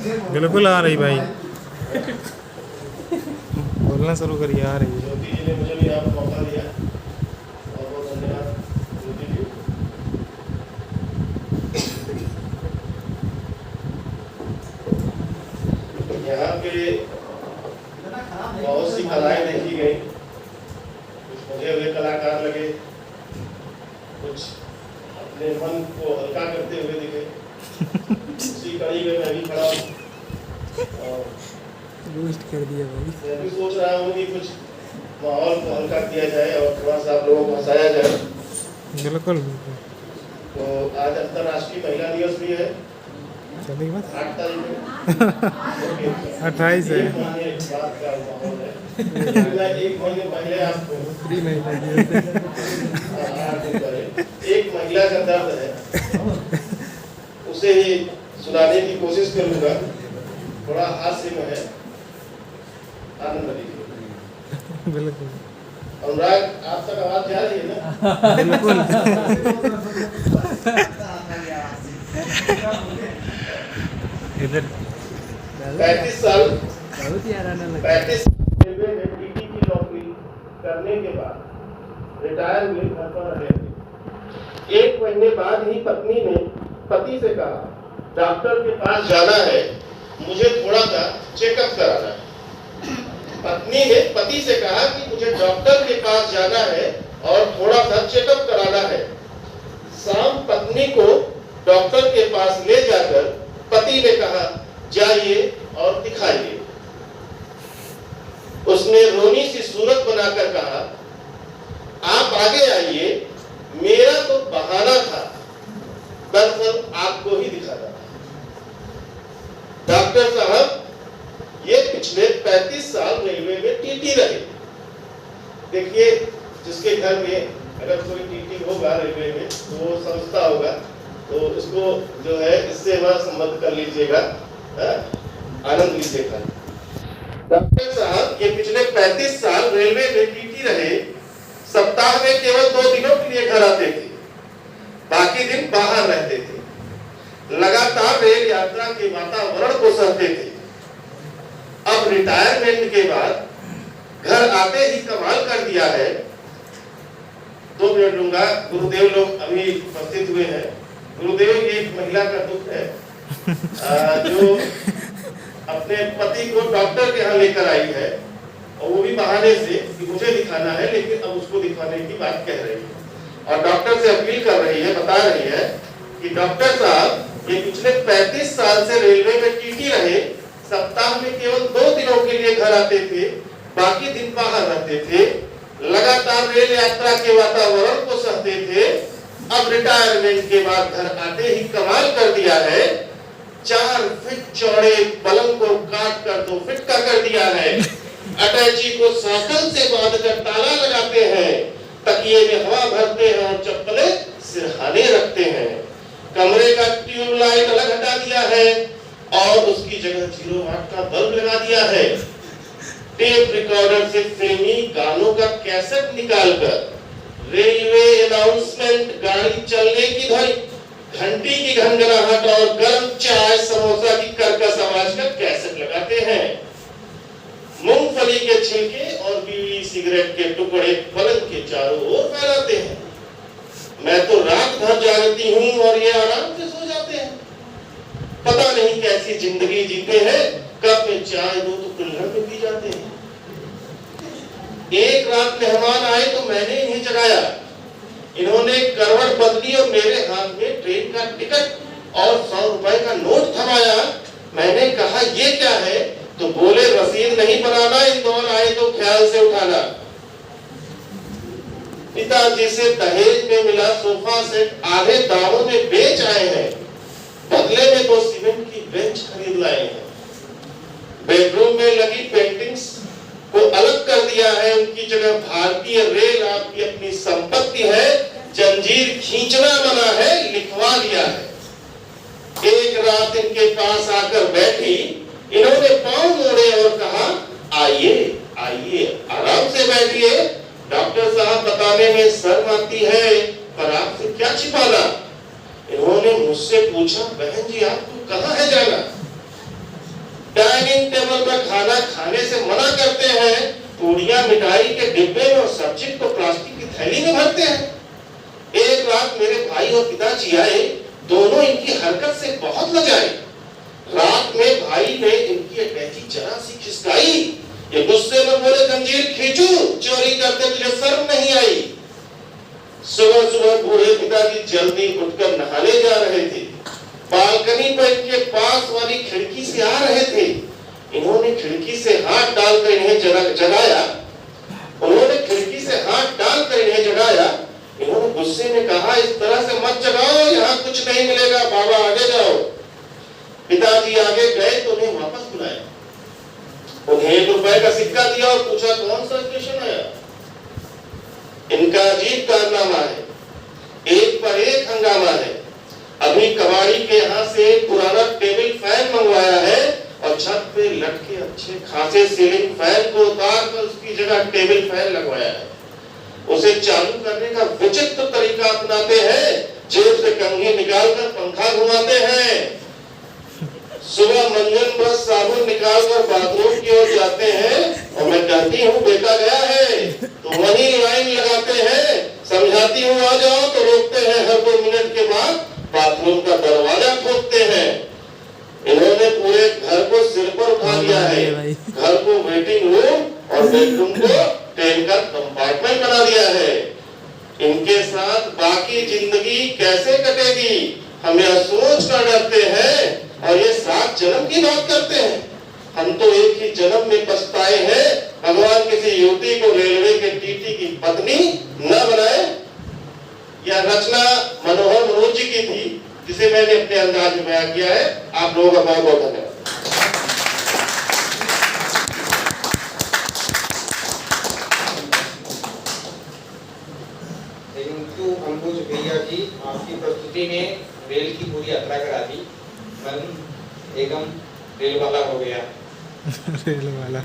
बिल्कुल आ रही भाई। बोलना शुरू करिए, आ रही है। ज्योति जी ने मुझे भी यहाँ पर मौका दिया, बहुत बहुत धन्यवाद ज्योति जी। यहाँ पे बहुत सी कलाएं देखी गई, कुछ मुझे हुए कलाकार लगे, कुछ अपने मन को हल्का करते हुए दिखे। उसी कड़ी में मैं भी खड़ा हूँ और बूस्ट कर दिया भाई। मैं भी सोच रहा हूँ कि कुछ माहौल को हल्का किया जाए और थोड़ा सा आप लोगों को हंसाया जाए। बिल्कुल। तो आज अंतर्राष्ट्रीय महिला दिवस भी है, 8 तारीख को 28 है। एक महीने बाद का माहौल है। एक महीने पहले आपको 3 महीने की एक महिला का दर्द है, उसे ही सुनाने की कोशिश करूंगा। थोड़ा हास्य में है, आनंद लीजिए। बिल्कुल। अनुराग, आप तक आवाज जा रही है ना? बिल्कुल। इधर 35 साल बहुत ही आराम लगा। 35 रेलवे में टीटी की नौकरी करने के बाद रिटायर हुए, घर पर रहे। 1 महीने बाद ही पत्नी ने पति से कहा, डॉक्टर के पास जाना है, मुझे थोड़ा सा चेकअप कराना है। पत्नी ने पति से कहा कि मुझे डॉक्टर के पास जाना है और थोड़ा सा चेकअप कराना है। शाम पत्नी को डॉक्टर के पास ले जाकर पति ने कहा, जाइए और दिखाइए। उसने रोनी सी सूरत बनाकर कहा, आप आगे आइए, मेरा तो बहाना था, दरअसल आपको ही दिखाना था। डॉक्टर साहब, ये पिछले 35 साल रेलवे में टीटी रहे। देखिए, जिसके घर में अगर कोई टीटी होगा रेलवे में तो वो समझता होगा, तो इसको जो है इससे वह संबंध कर लीजिएगा, आनंद लीजिएगा। डॉक्टर साहब, ये पिछले 35 साल रेलवे में टीटी रहे। सप्ताह में केवल 2 दिनों के लिए घर आते थे, बाकी दिन बाहर रहते थे। लगातार रेल यात्रा के वातावरण को सहते थे। अब रिटायरमेंट के बाद घर आते ही कमाल कर दिया है। 2 मिनट लूंगा, गुरुदेव लोग अभी उपस्थित हुए हैं। गुरुदेव, ये एक महिला का दुख है जो अपने पति को डॉक्टर के यहाँ लेकर आई है, और वो भी बहाने से कि मुझे दिखाना है, लेकिन अब उसको दिखाने की बात कह रही है और डॉक्टर से अपील कर रही है, बता रही है कि डॉक्टर साहब, ये पिछले 35 साल से रेलवे में टीटी रहे। सप्ताह में केवल 2 दिनों के लिए घर आते थे, बाकी दिन बाहर रहते थे। लगातार रेल यात्रा के वातावरण को सहते थे। अब रिटायरमेंट के बाद घर आते ही कमाल कर दिया है। 4 फीट चौड़े पलंग को काट कर 2 फीट का कर दिया है। अटैची को साइकिल से बांधकर ताला लगाते हैं, तकिए में हवा भरते हैं और चप्पलें सिरहाने रखते हैं। कमरे का ट्यूबलाइट अलग हटा दिया है और उसकी जगह 0 वाट का बल्ब लगा दिया है। टेप रिकॉर्डर से फिल्मी गानों का कैसेट निकालकर रेलवे अनाउंसमेंट, गाड़ी चलने की ध्वनि, घंटी की घनघनाहट और गर्म चाय समोसा की कर्कश आवाज का कैसेट लगाते हैं। मूंगफली के छिलके और बीड़ी सिगरेट के टुकड़े पलंग के चारों ओर फैलाते हैं। मैं तो रात भर जागती हूँ और ये आराम से सो जाते हैं। पता नहीं कैसी जिंदगी जीते हैं, कप में चाय दो तो कुल्हड़ में पी जाते हैं। एक रात मेहमान आए तो मैंने इन्हें जगाया। इन्होंने करवट बदली और मेरे हाथ में ट्रेन का टिकट और 100 रुपए का नोट थमाया। मैंने कहा, ये क्या है? तो बोले, रसीद नहीं बनाना, इंदौर आए तो ख्याल से उठाना। पिताजी से दहेज में मिला सोफा सेट आधे दामों में बेच आए हैं। बदले में 2 सीमेंट की बेंच खरीद लाए हैं। बेडरूम में लगी पेंटिंग्स को अलग कर दिया है, उनकी जगह भारतीय रेल आपकी अपनी संपत्ति है, जंजीर खींचना मना है, लिखवा दिया है। एक रात इनके पास आकर बैठी, इन्होंने पांव मोड़े और कहा, आइए आइए, आराम से बैठिए। डॉक्टर साहब, बताने में शर्म आती है, पर आपसे क्या छिपाना। इन्होंने मुझसे पूछा, बहन जी आपको कहाँ है जाना? डाइनिंग टेबल पर खाना खाने से मना करते हैं, पूड़ियां मिठाई के डिब्बे में और सब्जी को प्लास्टिक की थैली में भरते हैं। एक रात मेरे भाई और पिताजी आए, दोनों इनकी हरकत से बहुत लजाए। रात में भाई ने इनकी अटैची जरा सी खिसकाई। ये गुस्से में बोले, जंजीर खींचू, चोरी करते तुझे शर्म नहीं आई। सुबह सुबह बूढ़े पिताजी जल्दी उठकर नहाने जा रहे थे। बालकनी पर इनके पास वाली खिड़की से आ रहे थे। इन्होंने खिड़की से हाथ डालकर इन्हें जगाया। उन्होंने खिड़की से हाथ डालकर इन्हें जगाया। इन्होंने गुस्से में कहा, इस तरह से मत जगाओ, यहाँ कुछ नहीं मिलेगा, बाबा आगे जाओ। पिताजी आगे गए तो उन्हें वापस बुलाया। उन्हें ₹1 का सिक्का दिया और पूछा, कौन सा स्टेशन आया? इनका अजीब कारनामा है, एक पर एक हंगामा है। अभी कबाड़ी के यहाँ से पुराना टेबल फैन मंगवाया है और छत पे लटके अच्छे खासे सीलिंग फैन को उतार कर उसकी जगह टेबल फैन लगवाया है। उसे चालू करने का विचित्र तरीका अपनाते हैं, जेब से कंघी निकालकर पंखा घुमाते हैं। सुबह मंजन ब्रश साबुन निकालकर बाथरूम की ओर जाते हैं और मैं कहती हूँ बेटा गया है, तो वहीं लाइन लगाते हैं। समझाती हूँ आ जाओ, तो रोकते हैं। हर 2 मिनट के बाद बाथरूम का दरवाजा ठोकते हैं। इन्होंने पूरे घर को सिर पर उठा लिया है। घर को वेटिंग रूम और बेडरूम को ट्रेन का कंपार्टमेंट बना दिया है। इनके साथ बाकी जिंदगी कैसे कटेगी, हम यह सोच कर डरते हैं और ये 7 जन्म की बात करते हैं। हम तो एक ही जन्म में पछताए हैं, भगवान किसी युवती को रेलवे के टीटी की पत्नी न बनाए। यह रचना मनोहर मनोज जी की थी, जिसे मैंने अपने अंदाज में बयां किया है। आप लोगों का बहुत बहुत धन्यवाद। अंबुज भैया जी, आपकी प्रस्तुति ने रेल की पूरी यात्रा करा दी। मन एकदम रेल वाला हो गया। रेल वाला